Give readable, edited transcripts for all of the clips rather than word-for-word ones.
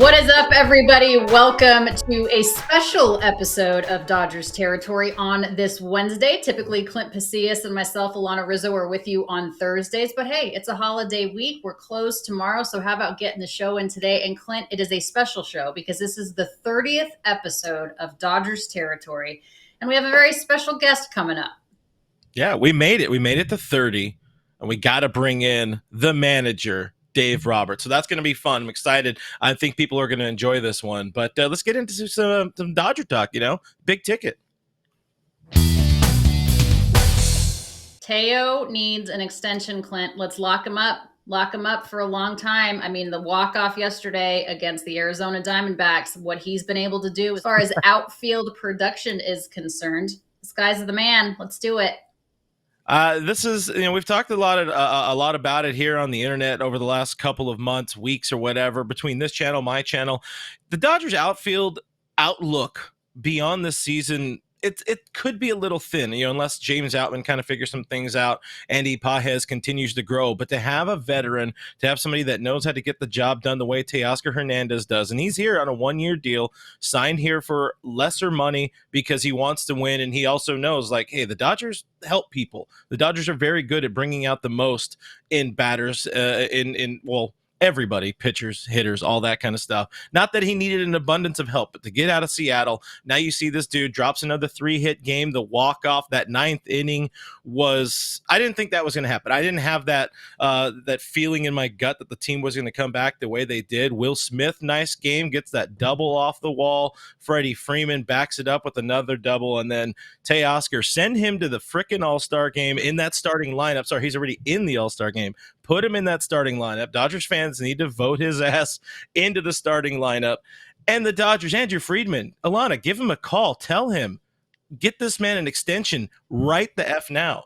What is up, everybody? Welcome to a special episode of Dodgers Territory on this Wednesday. Typically, Clint Pasillas and myself, Alanna Rizzo, are with you on Thursdays. But hey, it's a holiday week. We're closed tomorrow. So how about getting the show in today? And Clint, it is a special show because this is the 30th episode of Dodgers Territory. And we have a very special guest coming up. Yeah, we made it. We made it to 30. And we got to bring in the manager, Dave Roberts. So that's going to be fun. I'm excited. I think people are going to enjoy this one. But let's get into some Dodger talk, big ticket. Teo needs an extension, Clint. Let's lock him up. Lock him up for a long time. I mean, the walk-off yesterday against the Arizona Diamondbacks, what he's been able to do as far as outfield production is concerned. This guy's the man. Let's do it. This is, we've talked a lot about it here on the internet over the last couple of months, weeks, or whatever, between this channel, my channel. The Dodgers outfield outlook beyond this season, it could be a little thin, unless James Outman kind of figures some things out. Andy Pages continues to grow, but to have a veteran, to have somebody that knows how to get the job done the way Teoscar Hernandez does, and he's here on a one-year deal, signed here for lesser money because he wants to win, and he also knows, like, hey, the Dodgers help people. The Dodgers are very good at bringing out the most in batters, everybody, pitchers, hitters, all that kind of stuff. Not that he needed an abundance of help, but to get out of Seattle, now you see this dude drops another 3-hit game. The walk-off, that 9th inning I didn't think that was going to happen. I didn't have that feeling in my gut that the team was going to come back the way they did. Will Smith, nice game, gets that double off the wall. Freddie Freeman backs it up with another double, and then Teoscar, send him to the frickin' All-Star game in that starting lineup. Sorry, he's already in the All-Star game. Put him in that starting lineup. Dodgers fans need to vote his ass into the starting lineup. And the Dodgers, Andrew Friedman, Alanna, give him a call. Tell him, get this man an extension right the F now.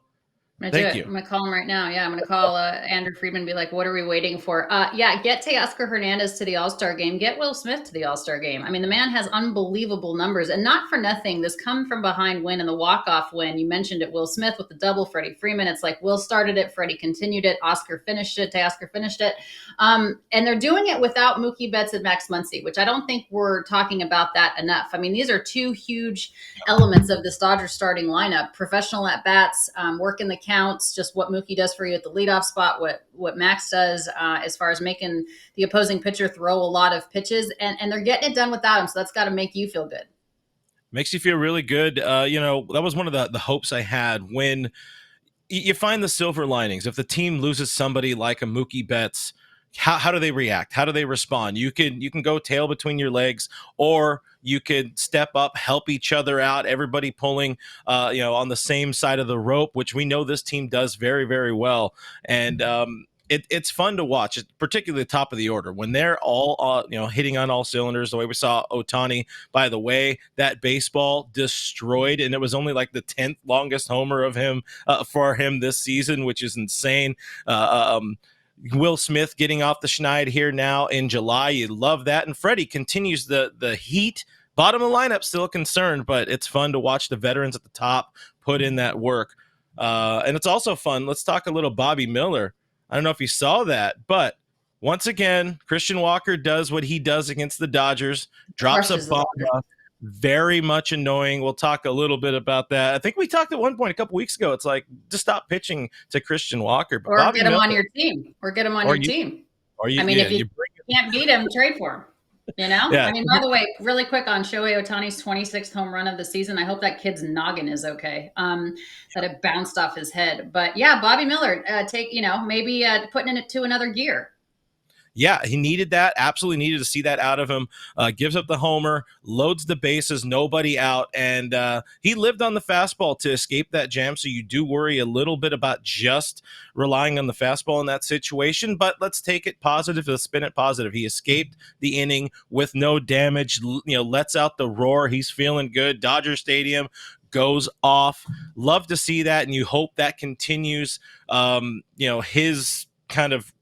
Thank you. I'm going to call him right now. Yeah, I'm going to call Andrew Friedman and be like, what are we waiting for? Get Teoscar Hernandez to the All-Star game. Get Will Smith to the All-Star game. I mean, the man has unbelievable numbers. And not for nothing, this come-from-behind win and the walk-off win, you mentioned it, Will Smith with the double, Freddie Freeman. It's like Will started it, Freddie continued it, Oscar finished it, Teoscar finished it. And they're doing it without Mookie Betts and Max Muncy, which I don't think we're talking about that enough. I mean, these are two huge elements of this Dodgers starting lineup. Professional at-bats, working the counts, just what Mookie does for you at the leadoff spot, what Max does as far as making the opposing pitcher throw a lot of pitches, and they're getting it done without him, so that's got to make you feel good. Makes you feel really good. That was one of the hopes I had when you find the silver linings. If the team loses somebody like a Mookie Betts, how do they react? How do they respond? You can go tail between your legs, or you could step up, help each other out, everybody pulling on the same side of the rope, which we know this team does very, very well. And it's fun to watch, particularly the top of the order, when they're all hitting on all cylinders, the way we saw Otani. By the way, that baseball destroyed, and it was only like the 10th longest homer of him for him this season, which is insane. Will Smith getting off the schneid here now in July. You love that. And Freddie continues the heat. Bottom of the lineup still a concern, but it's fun to watch the veterans at the top put in that work. And it's also fun. Let's talk a little Bobby Miller. I don't know if you saw that, but once again, Christian Walker does what he does against the Dodgers, drops a bomb. Very much annoying. We'll talk a little bit about that. I think we talked at one point a couple weeks ago. It's like, just stop pitching to Christian Walker. But or Bobby get him on your team. Or get him on your team. If you can't beat him, trade for him. Yeah. I mean, by the way, really quick on Shohei Ohtani's 26th home run of the season. I hope that kid's noggin is okay. That it bounced off his head. But yeah, Bobby Miller, maybe putting it to another gear. Yeah, he needed that. Absolutely needed to see that out of him. Gives up the homer, loads the bases, nobody out. And he lived on the fastball to escape that jam. So you do worry a little bit about just relying on the fastball in that situation. But let's take it positive. Let's spin it positive. He escaped the inning with no damage, lets out the roar. He's feeling good. Dodger Stadium goes off. Love to see that. And you hope that continues, his kind of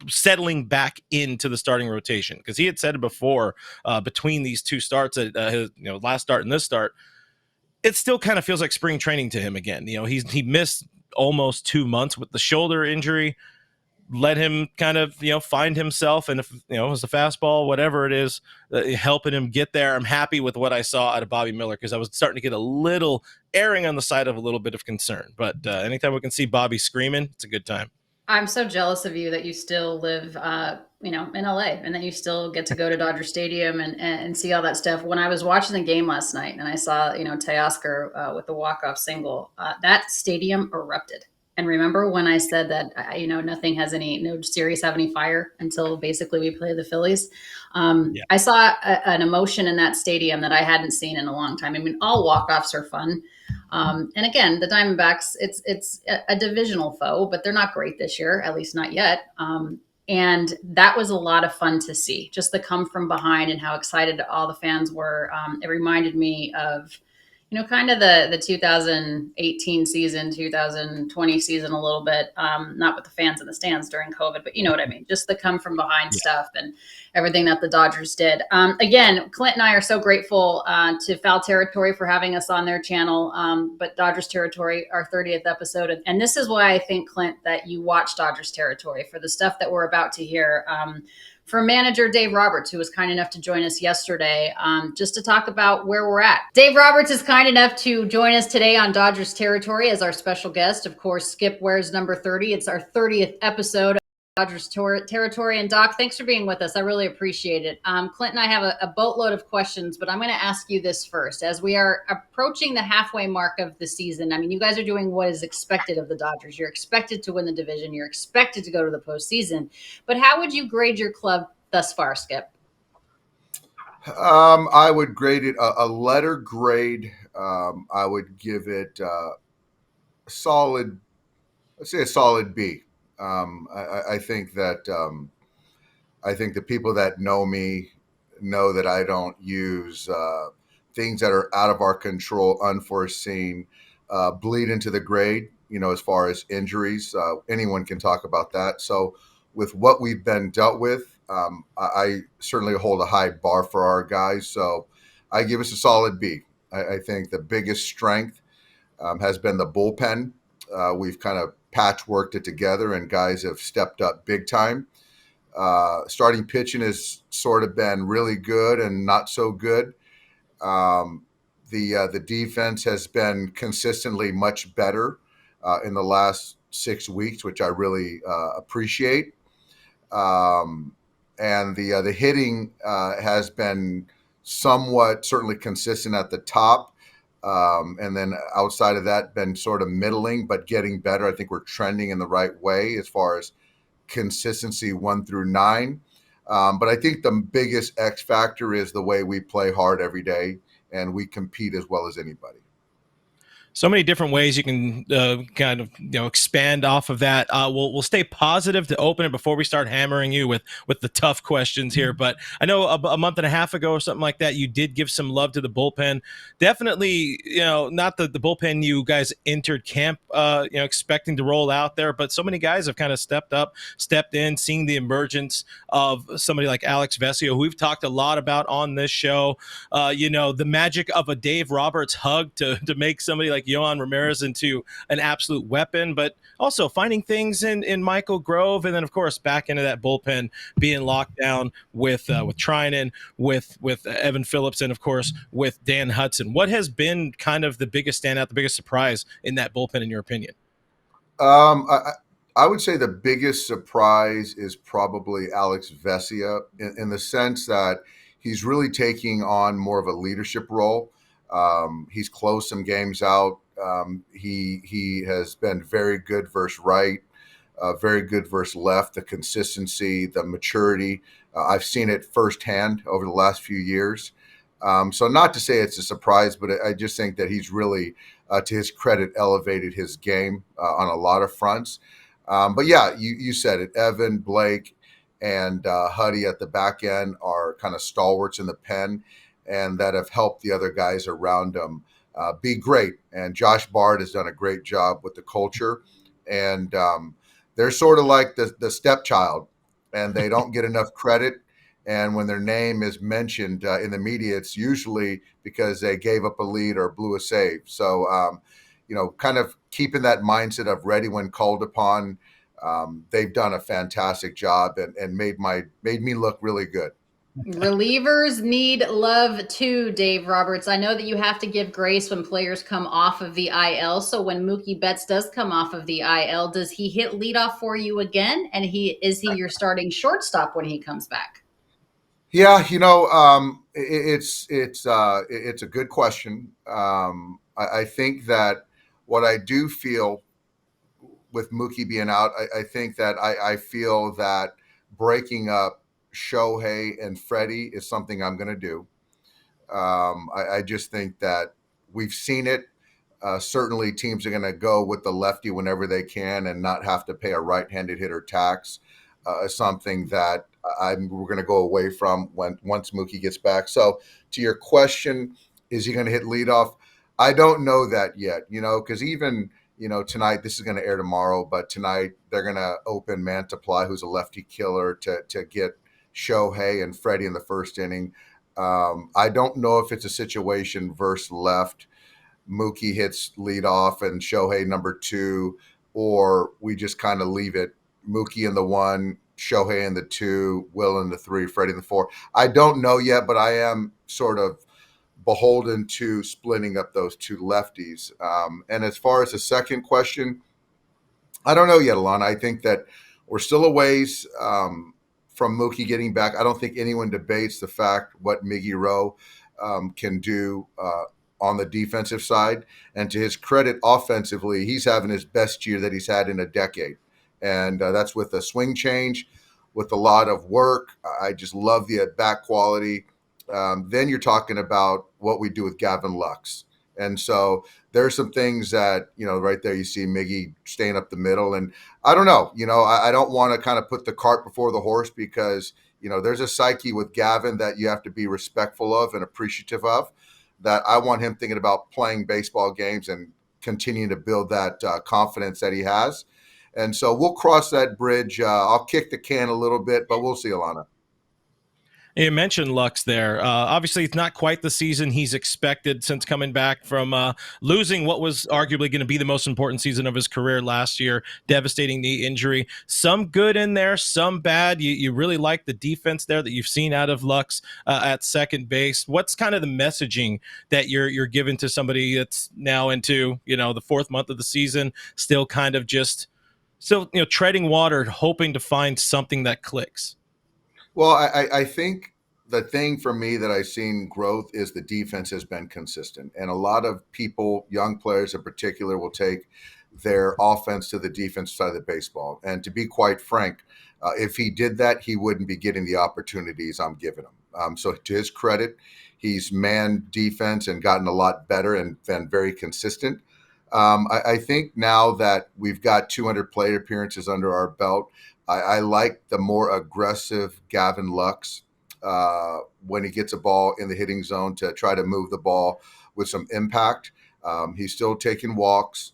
settling back into the starting rotation, because he had said it before between these two starts, his last start and this start, it still kind of feels like spring training to him again. He missed almost 2 months with the shoulder injury, let him kind of, find himself. And if, it was the fastball, whatever it is, helping him get there. I'm happy with what I saw out of Bobby Miller, because I was starting to get a little erring on the side of a little bit of concern. But anytime we can see Bobby screaming, it's a good time. I'm so jealous of you that you still live, in LA, and that you still get to go to Dodger Stadium and see all that stuff. When I was watching the game last night and I saw, Teoscar with the walk-off single, that stadium erupted. And remember when I said that, nothing has no series have any fire until basically we play the Phillies? Yeah. I saw an emotion in that stadium that I hadn't seen in a long time. I mean, all walk-offs are fun. And again, the Diamondbacks, it's a divisional foe, but they're not great this year, at least not yet. And that was a lot of fun to see, just the come from behind and how excited all the fans were. It reminded me of, kind of the 2018 season, 2020 season a little bit, not with the fans in the stands during COVID, but you know what I mean? Just the come from behind stuff and everything that the Dodgers did. Again, Clint and I are so grateful to Foul Territory for having us on their channel, but Dodgers Territory, our 30th episode. And this is why I think, Clint, that you watch Dodgers Territory for the stuff that we're about to hear. For manager Dave Roberts, who was kind enough to join us yesterday, just to talk about where we're at. Dave Roberts is kind enough to join us today on Dodgers Territory as our special guest. Of course, Skip wears number 30. It's our 30th episode of Dodgers Territory. And Doc, thanks for being with us. I really appreciate it. Clint and I have a boatload of questions, but I'm going to ask you this first. As we are approaching the halfway mark of the season, I mean, you guys are doing what is expected of the Dodgers. You're expected to win the division. You're expected to go to the postseason. But how would you grade your club thus far, Skip? I would grade it a letter grade. I would give it solid. Let's say a solid B. I think that I think the people that know me know that I don't use things that are out of our control, unforeseen, bleed into the grade. As far as injuries, anyone can talk about that. So, with what we've been dealt with, I certainly hold a high bar for our guys. So, I give us a solid B. I think the biggest strength has been the bullpen. We've kind of patchworked it together, and guys have stepped up big time. Starting pitching has sort of been really good and not so good. The defense has been consistently much better in the last 6 weeks, which I really appreciate. And the hitting has been somewhat certainly consistent at the top. And then outside of that, been sort of middling, but getting better. I think we're trending in the right way as far as consistency 1 through 9. But I think the biggest X factor is the way we play hard every day, and we compete as well as anybody. So many different ways you can kind of expand off of that. We'll stay positive to open it before we start hammering you with the tough questions here. But I know a month and a half ago or something like that, you did give some love to the bullpen. Definitely, not the bullpen you guys entered camp, expecting to roll out there, but so many guys have kind of stepped up, stepped in, seeing the emergence of somebody like Alex Vesio, who we've talked a lot about on this show. The magic of a Dave Roberts hug to make somebody like Yohan Ramirez into an absolute weapon, but also finding things in Michael Grove, and then of course back into that bullpen being locked down with Trinan, with Evan Phillips, and of course with Dan Hudson. What has been kind of the biggest standout, the biggest surprise in that bullpen, in your opinion? I would say the biggest surprise is probably Alex Vesia in the sense that he's really taking on more of a leadership role. He's closed some games out. He has been very good versus right, very good versus left. The consistency, the maturity, I've seen it firsthand over the last few years. So not to say it's a surprise, but I just think that he's really, to his credit, elevated his game on a lot of fronts. But yeah, you said it. Evan, Blake, and Huddy at the back end are kind of stalwarts in the pen, and that have helped the other guys around them be great. And Josh Bard has done a great job with the culture. And they're sort of like the stepchild, and they don't get enough credit. And when their name is mentioned in the media, it's usually because they gave up a lead or blew a save. So, kind of keeping that mindset of ready when called upon. They've done a fantastic job and made me look really good. Relievers need love too, Dave Roberts. I know that you have to give grace when players come off of the IL. So when Mookie Betts does come off of the IL, does he hit leadoff for you again? And is he your starting shortstop when he comes back? Yeah, it's a good question. I think that what I do feel with Mookie being out, I think that I feel that breaking up Shohei and Freddie is something I'm going to do. I just think that we've seen it. Certainly, teams are going to go with the lefty whenever they can and not have to pay a right-handed hitter tax. Something that we're going to go away from once Mookie gets back. So, to your question, is he going to hit leadoff? I don't know that yet. Because even tonight, this is going to air tomorrow, but tonight they're going to open Mantiply, who's a lefty killer, to get Shohei and Freddie in the first inning. I don't know if it's a situation versus left. Mookie hits lead off and Shohei number 2, or we just kind of leave it Mookie in the 1, Shohei in the 2, Will in the 3, Freddie in the 4. I don't know yet, but I am sort of beholden to splitting up those two lefties. And as far as the second question, I don't know yet, Alanna. I think that we're still a ways from Mookie getting back. I don't think anyone debates the fact what Miggy Rowe can do on the defensive side. And to his credit, offensively, he's having his best year that he's had in a decade. And that's with a swing change, with a lot of work. I just love the at-bat quality. Then you're talking about what we do with Gavin Lux. And so there's some things that, right there you see Miggy staying up the middle. And I don't know, I don't want to kind of put the cart before the horse because, there's a psyche with Gavin that you have to be respectful of and appreciative of, that I want him thinking about playing baseball games and continuing to build that confidence that he has. And so we'll cross that bridge. I'll kick the can a little bit, but we'll see, Alanna. You mentioned Lux there. Obviously, it's not quite the season he's expected since coming back from losing what was arguably going to be the most important season of his career last year, devastating knee injury. Some good in there, some bad. You really like the defense there that you've seen out of Lux at second base. What's kind of the messaging that you're giving to somebody that's now into the fourth month of the season, still kind of just treading water, hoping to find something that clicks? Well, I think the thing for me that I've seen growth is the defense has been consistent. And a lot of people, young players in particular, will take their offense to the defense side of the baseball. And to be quite frank, if he did that, he wouldn't be getting the opportunities I'm giving him. So to his credit, he's manned defense and gotten a lot better and been very consistent. I think now that we've got 200 plate appearances under our belt, I like the more aggressive Gavin Lux when he gets a ball in the hitting zone to try to move the ball with some impact. He's still taking walks.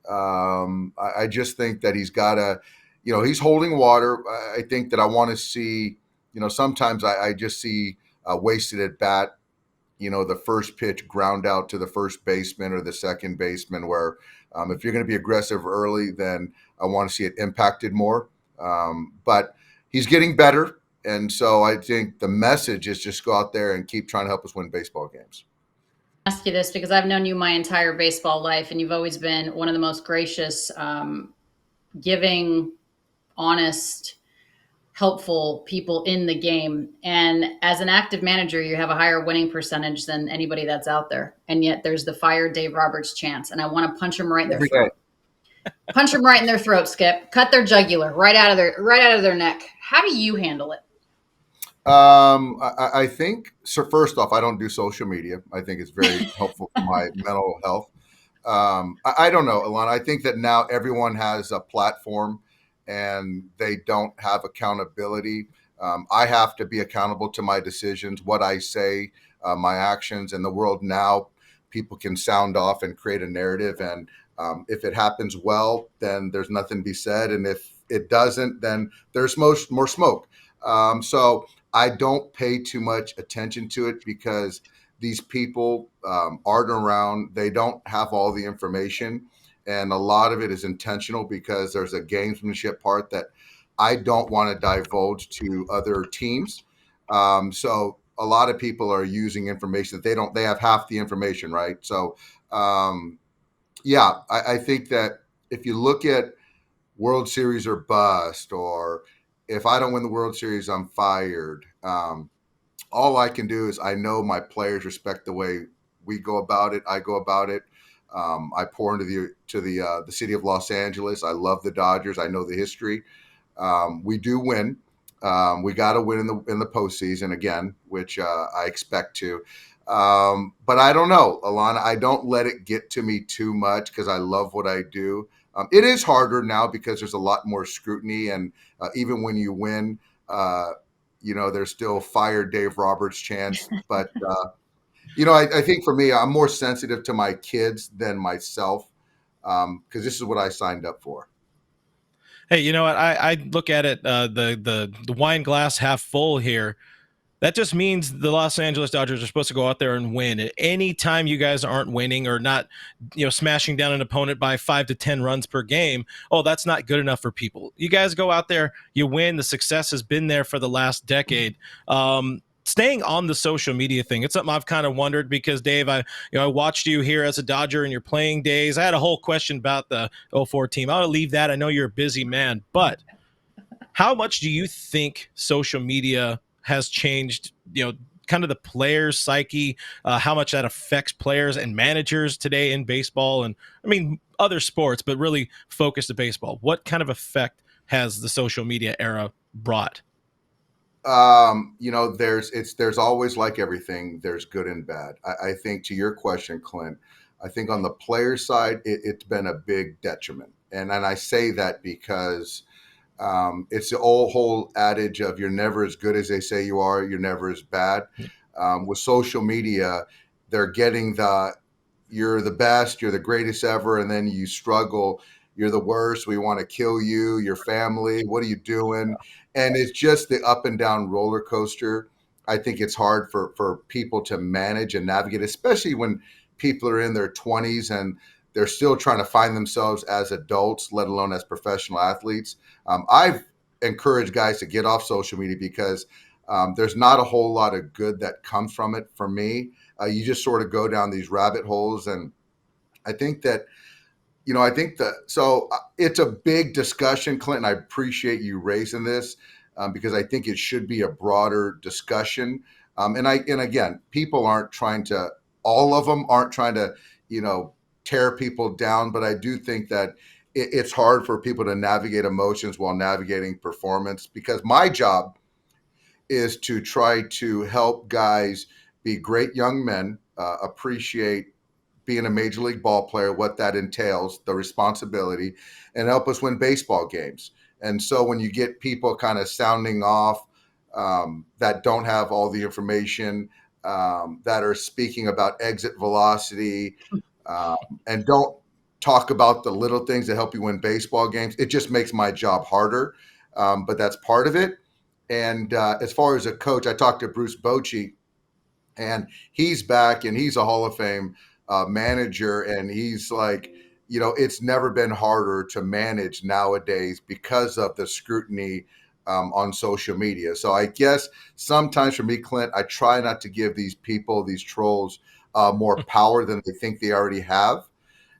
I just think that he's got to, he's holding water. I think that I want to see, sometimes I just see a wasted at bat, the first pitch ground out to the first baseman or the second baseman, where if you're going to be aggressive early, then I want to see it impacted more. But he's getting better. And so I think the message is just go out there and keep trying to help us win baseball games. Ask you this because I've known you my entire baseball life, and you've always been one of the most gracious, giving, honest, helpful people in the game. And as an active manager, you have a higher winning percentage than anybody that's out there. And yet there's the fire Dave Roberts chance. And I want to punch him right in their throat. Punch them right in their throat, Skip. Cut their jugular right out of their neck. How do you handle it? I think, so first off, I don't do social media. I think it's very helpful for my mental health. I don't know, Alanna. I think that now everyone has a platform and they don't have accountability. I have to be accountable to my decisions, what I say, my actions. In the world now, people can sound off and create a narrative. And if it happens well, then there's nothing to be said. And if it doesn't, then there's more smoke. So I don't pay too much attention to it because these people aren't around. They don't have all the information. and a lot of it is intentional because there's a gamesmanship part that I don't want to divulge to other teams. So a lot of people are using information that they have half the information, right? So I think that if you look at World Series or bust, or if I don't win the World Series, I'm fired. All I can do is I know my players respect the way we go about it. I go about it. I pour into the city of Los Angeles. I love the Dodgers. I know the history. We do win. We got to win in the postseason again, which I expect to. But I don't know, Alanna. I don't let it get to me too much because I love what I do. It is harder now because there's a lot more scrutiny, and even when you win, there's still fire Dave Roberts chance. But I think for me, I'm more sensitive to my kids than myself because this is what I signed up for. Hey, you know what? I look at it the wine glass half full here. That just means the Los Angeles Dodgers are supposed to go out there and win. At any time you guys aren't winning or not, smashing down an opponent by 5 to 10 runs per game, oh, that's not good enough for people. You guys go out there, you win. The success has been there for the last decade. Staying on the social media thing, it's something I've kind of wondered because, Dave, I watched you here as a Dodger in your playing days. I had a whole question about the '04 team. I'll leave that. I know you're a busy man, but how much do you think social media has changed, kind of the player's psyche, how much that affects players and managers today in baseball and, I mean, other sports, but really focused to baseball? What kind of effect has the social media era brought? There's always, like everything, there's good and bad. I think to your question, Clint, I think on the player side, it's been a big detriment. And I say that because it's the old whole adage of you're never as good as they say you are, you're never as bad. With social media, they're getting you're the best, you're the greatest ever, and then you struggle, you're the worst, we want to kill you, your family, what are you doing? And it's just the up and down roller coaster. I think it's hard for people to manage and navigate, especially when people are in their 20s and they're still trying to find themselves as adults, let alone as professional athletes. I've encouraged guys to get off social media because there's not a whole lot of good that comes from it for me. You just sort of go down these rabbit holes. And I think that, it's a big discussion, Clinton. I appreciate you raising this because I think it should be a broader discussion. And again, people aren't trying to, all of them aren't trying to, tear people down. But I do think that it's hard for people to navigate emotions while navigating performance, because my job is to try to help guys be great young men, appreciate being a major league ball player, what that entails, the responsibility, and help us win baseball games. And so when you get people kind of sounding off that don't have all the information, that are speaking about exit velocity, and don't talk about the little things that help you win baseball games, it just makes my job harder. But that's part of it. And as far as a coach, I talked to Bruce Bochy, and he's back, and he's a Hall of Fame manager. And he's like, it's never been harder to manage nowadays because of the scrutiny on social media. So I guess sometimes for me, Clint, I try not to give these people, these trolls, more power than they think they already have.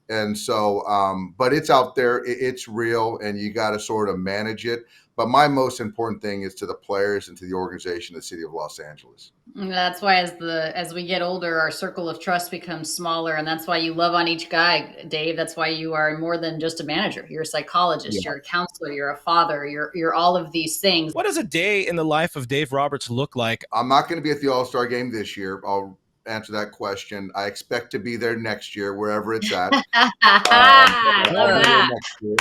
And so, but it's out there, it's real, and you got to sort of manage it. But my most important thing is to the players and to the organization, the city of Los Angeles. That's why as we get older, our circle of trust becomes smaller, and that's why you love on each guy, Dave. That's why you are more than just a manager. You're a psychologist, Yeah. you're a counselor, you're a father, you're all of these things. What does a day in the life of Dave Roberts look like? I'm not going to be at the All-Star game this year. I'll answer that question. I expect to be there next year, wherever it's at. I love I'll be there that. next year.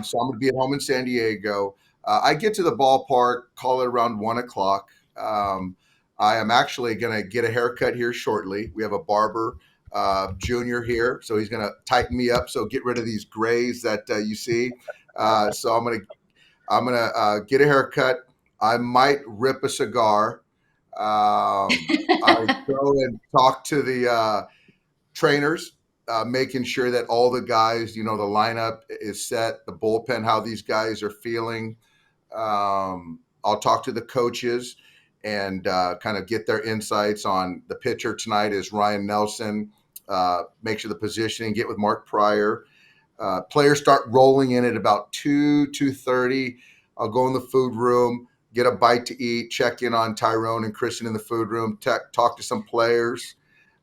So I'm going to be at home in San Diego. I get to the ballpark, call it around 1 o'clock. I am actually going to get a haircut here shortly. We have a barber, Junior, here, so he's going to tighten me up. So get rid of these grays that you see. So I'm gonna get a haircut. I might rip a cigar. I go and talk to the trainers. making sure that all the guys, the lineup is set, the bullpen, how these guys are feeling. I'll talk to the coaches and kind of get their insights on the pitcher tonight is Ryan Nelson. Make sure the positioning, get with Mark Pryor. Players start rolling in at about 2:30. I'll go in the food room, get a bite to eat, check in on Tyrone and Kristen in the food room, talk to some players.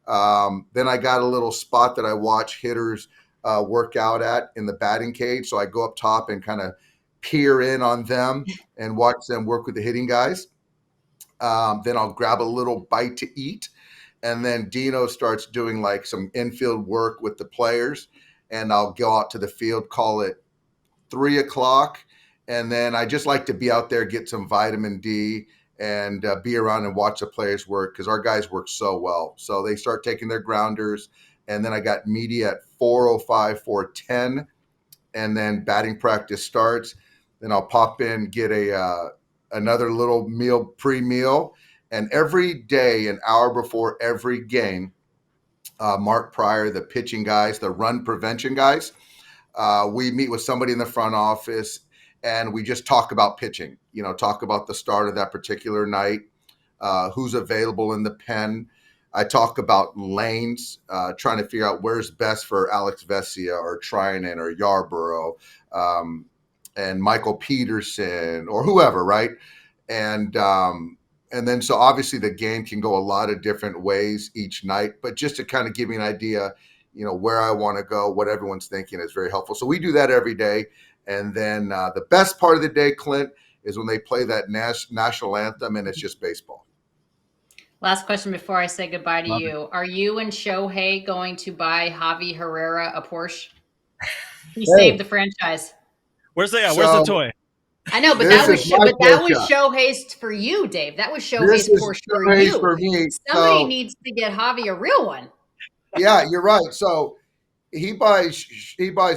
Then I got a little spot that I watch hitters work out at in the batting cage. So I go up top and kind of peer in on them and watch them work with the hitting guys. Then I'll grab a little bite to eat. And then Dino starts doing like some infield work with the players. And I'll go out to the field, call it 3:00. And then I just like to be out there, get some vitamin D and be around and watch the players work because our guys work so well. So they start taking their grounders. And then I got media at 4:05, 4:10. And then batting practice starts. Then I'll pop in, get another little meal, pre-meal. And every day, an hour before every game, Mark Pryor, the pitching guys, the run prevention guys, we meet with somebody in the front office and we just talk about pitching, talk about the start of that particular night, who's available in the pen. I talk about lanes, trying to figure out where's best for Alex Vesia or Trinan or Yarborough, and Michael Peterson or whoever, right? And then so obviously the game can go a lot of different ways each night, but just to kind of give me an idea, where I want to go, what everyone's thinking is very helpful. So we do that every day. And then the best part of the day, Clint, is when they play that national anthem and it's just baseball. Last question before I say goodbye to you. Are you and Shohei going to buy Javi Herrera a Porsche? He saved the franchise. Where's the toy? I know, but that was Shohei's for you, Dave. That was Shohei's Porsche for you. For me. Somebody needs to get Javi a real one. Yeah, you're right. So he buys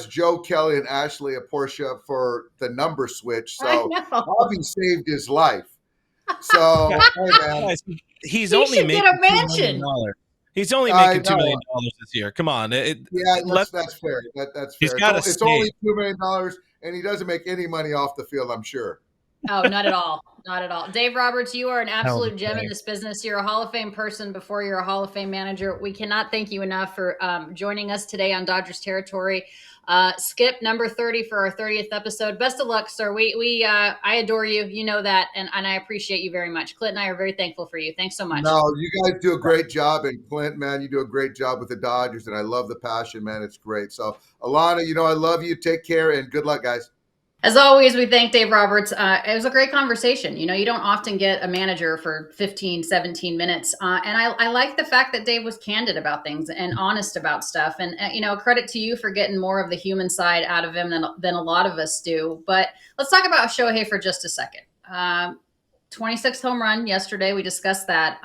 Joe Kelly and Ashley a Porsche for the number switch. So Javi saved his life. So hey, man. He's only making a mansion. He's only making $2 million this year. Come on. That's fair. That's fair. It's only $2 million, and he doesn't make any money off the field, I'm sure. Oh, not at all. Not at all. Dave Roberts, you are an absolute gem in this business. You're a Hall of Fame person before you're a Hall of Fame manager. We cannot thank you enough for joining us today on Dodgers Territory. Skip, number 30 for our 30th episode. Best of luck, sir. I adore you. You know that, and I appreciate you very much. Clint and I are very thankful for you. Thanks so much. No, you guys do a great job, and Clint, man, you do a great job with the Dodgers, and I love the passion, man. It's great. So, Alanna, I love you. Take care, and good luck, guys. As always, we thank Dave Roberts. It was a great conversation. You don't often get a manager for 15, 17 minutes. And I like the fact that Dave was candid about things and honest about stuff. And, credit to you for getting more of the human side out of him than a lot of us do. But let's talk about Shohei for just a second. 26th home run yesterday. We discussed that.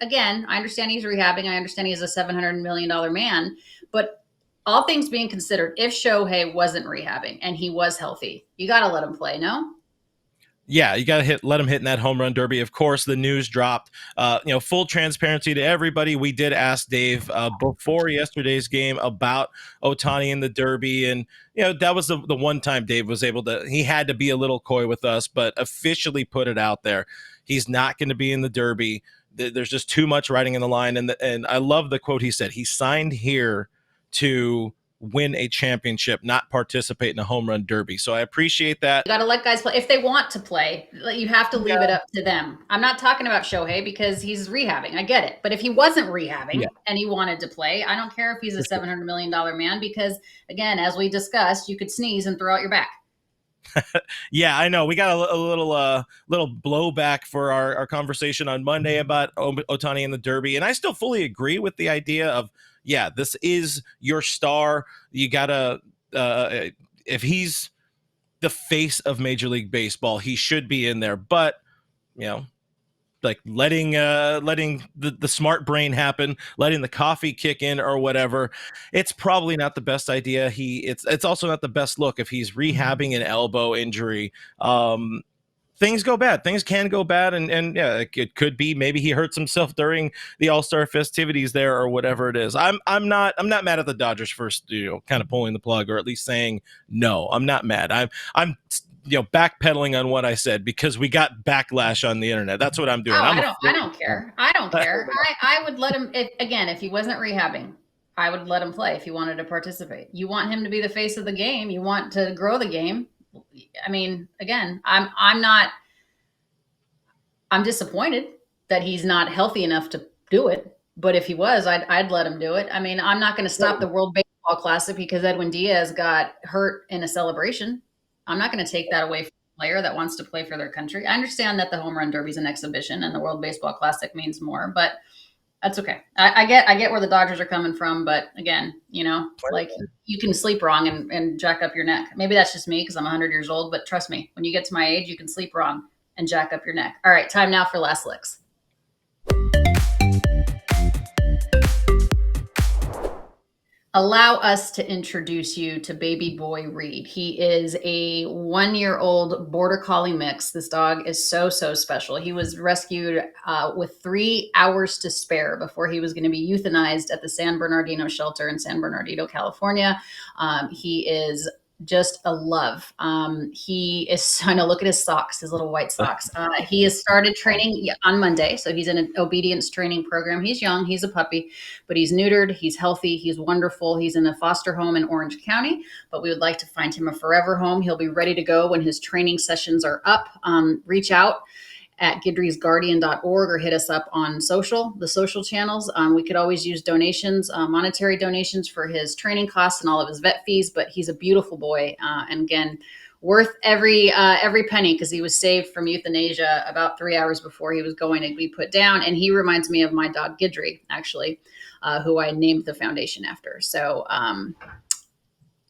Again, I understand he's rehabbing. I understand he's a $700 million man. But all things being considered, if Shohei wasn't rehabbing and he was healthy, you got to let him play, no? Yeah, you got to let him hit in that home run derby. Of course, the news dropped. Full transparency to everybody. We did ask Dave before yesterday's game about Otani in the derby. And, that was the one time Dave was able to, he had to be a little coy with us, but officially put it out there. He's not going to be in the derby. There's just too much writing in the line. And I love the quote he said. He signed here to win a championship, not participate in a home run derby. So I appreciate that. You got to let guys play. If they want to play, you have to leave it up to them. I'm not talking about Shohei because he's rehabbing. I get it. But if he wasn't rehabbing and he wanted to play, I don't care if he's a $700 million man because, again, as we discussed, you could sneeze and throw out your back. Yeah, I know. We got a little blowback for our conversation on Monday about Otani and the derby. And I still fully agree with the idea of, this is your star. You gotta, if he's the face of Major League Baseball, he should be in there. But, like letting the smart brain happen, letting the coffee kick in or whatever, it's probably not the best idea. It's also not the best look if he's rehabbing an elbow injury. things go bad. Things can go bad, and yeah, it could be maybe he hurts himself during the All-Star festivities there or whatever it is. I'm not mad at the Dodgers for kind of pulling the plug, or at least saying no. I'm not mad. I'm backpedaling on what I said because we got backlash on the internet. That's what I'm doing. Oh, I don't care. I don't care. I would let him, if he wasn't rehabbing, I would let him play if he wanted to participate. You want him to be the face of the game. You want to grow the game. I mean, again, I'm disappointed that he's not healthy enough to do it. But if he was, I'd let him do it. I mean, I'm not going to stop the World Baseball Classic because Edwin Diaz got hurt in a celebration. I'm not going to take that away from a player that wants to play for their country. I understand that the Home Run Derby is an exhibition and the World Baseball Classic means more, but that's okay. I get where the Dodgers are coming from, but again, like you can sleep wrong and jack up your neck. Maybe that's just me because I'm 100 years old, but trust me, when you get to my age, you can sleep wrong and jack up your neck. All right, time now for Last Licks. Allow us to introduce you to baby boy Reed. He is a 1-year-old border collie mix. This dog is so special. He was rescued with 3 hours to spare before he was going to be euthanized at the San Bernardino shelter in San Bernardino, California. He is just a love. He is, I know, look at his socks, his little white socks. He has started training on Monday. So he's in an obedience training program. He's young, he's a puppy, but he's neutered, he's healthy, he's wonderful. He's in a foster home in Orange County, but we would like to find him a forever home. He'll be ready to go when his training sessions are up. Reach out at guidrysguardian.org or hit us up on the social channels. We could always use donations, monetary donations for his training costs and all of his vet fees, but he's a beautiful boy. And again, worth every penny because he was saved from euthanasia about 3 hours before he was going to be put down. And he reminds me of my dog Guidry, actually, who I named the foundation after. So,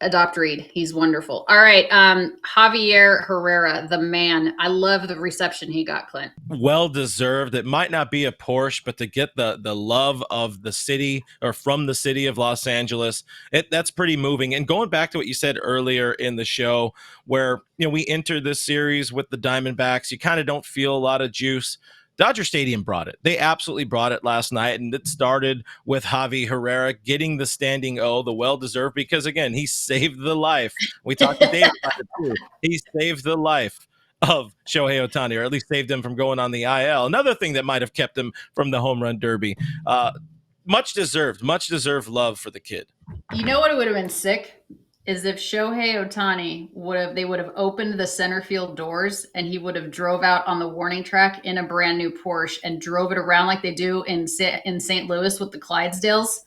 adopt Reed. He's wonderful. All right. Javier Herrera, the man. I love the reception he got, Clint. Well deserved. It might not be a Porsche, but to get the love of the city or from the city of Los Angeles, that's pretty moving. And going back to what you said earlier in the show, where we entered this series with the Diamondbacks, you kind of don't feel a lot of juice. Dodger Stadium brought it. They absolutely brought it last night, and it started with Javi Herrera getting the standing O, the well-deserved, because, again, he saved the life. We talked to Dave about it, too. He saved the life of Shohei Ohtani, or at least saved him from going on the IL. Another thing that might have kept him from the home run derby. Much deserved love for the kid. You know what would have been sick? Is if Shohei Ohtani would have opened the center field doors and he would have drove out on the warning track in a brand new Porsche and drove it around like they do in St. Louis with the Clydesdales,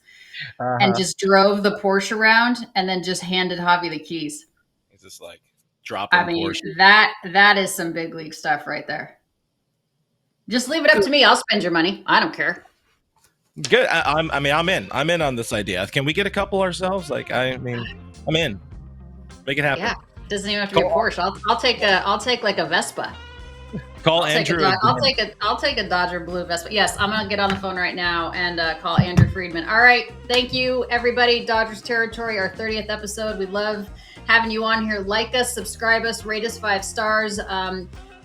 and just drove the Porsche around and then just handed Javi the keys. He's just like dropping. I mean, Porsche. that is some big league stuff right there. Just leave it up to me. I'll spend your money. I don't care. Good. I'm in. I'm in on this idea. Can we get a couple ourselves? I'm in. Make it happen. Yeah, doesn't even have to be a Porsche. I'll take like a Vespa. Call Andrew. I'll take a Dodger blue Vespa. Yes, I'm gonna get on the phone right now and call Andrew Friedman. All right, thank you everybody. Dodgers Territory, our 30th episode. We love having you on here. Like us, subscribe us, rate us 5 stars.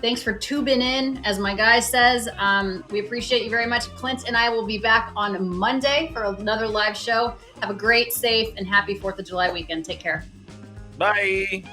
Thanks for tubing in, as my guy says. We appreciate you very much. Clint and I will be back on Monday for another live show. Have a great, safe, and happy 4th of July weekend. Take care. Bye.